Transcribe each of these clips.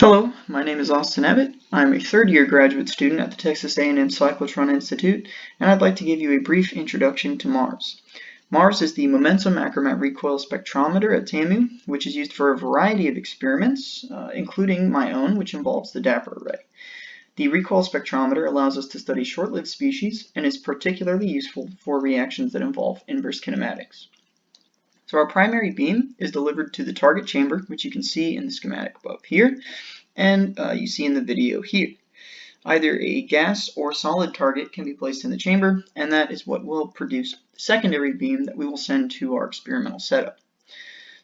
Hello, my name is Austin Abbott. I'm a third-year graduate student at the Texas A&M Cyclotron Institute, and I'd like to give you a brief introduction to MARS. MARS is the Momentum Achromat Recoil Spectrometer at TAMU, which is used for a variety of experiments, including my own, which involves the Dapper array. The recoil spectrometer allows us to study short-lived species and is particularly useful for reactions that involve inverse kinematics. So our primary beam is delivered to the target chamber, which you can see in the schematic above here, and you see in the video here. Either a gas or solid target can be placed in the chamber, and that is what will produce the secondary beam that we will send to our experimental setup.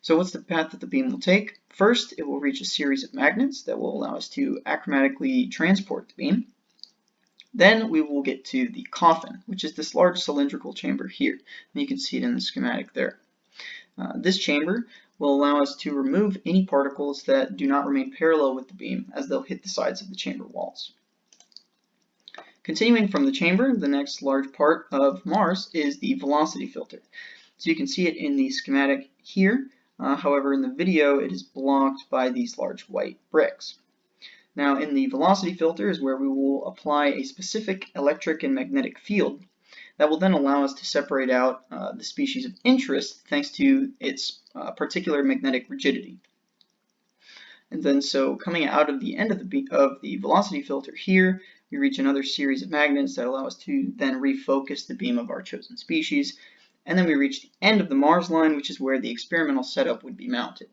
So what's the path that the beam will take? First, it will reach a series of magnets that will allow us to achromatically transport the beam. Then we will get to the coffin, which is this large cylindrical chamber here, and you can see it in the schematic there. This chamber will allow us to remove any particles that do not remain parallel with the beam, as they'll hit the sides of the chamber walls. Continuing from the chamber, the next large part of MARS is the velocity filter. So you can see it in the schematic here, however in the video it is blocked by these large white bricks. Now in the velocity filter is where we will apply a specific electric and magnetic field that will then allow us to separate out the species of interest thanks to its particular magnetic rigidity. And then so coming out of the end of the velocity filter here, we reach another series of magnets that allow us to then refocus the beam of our chosen species. And then we reach the end of the MARS line, which is where the experimental setup would be mounted.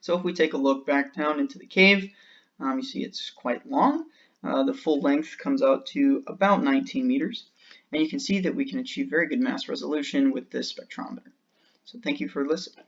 So if we take a look back down into the cave, you see it's quite long. The full length comes out to about 19 meters. And you can see that we can achieve very good mass resolution with this spectrometer. So thank you for listening.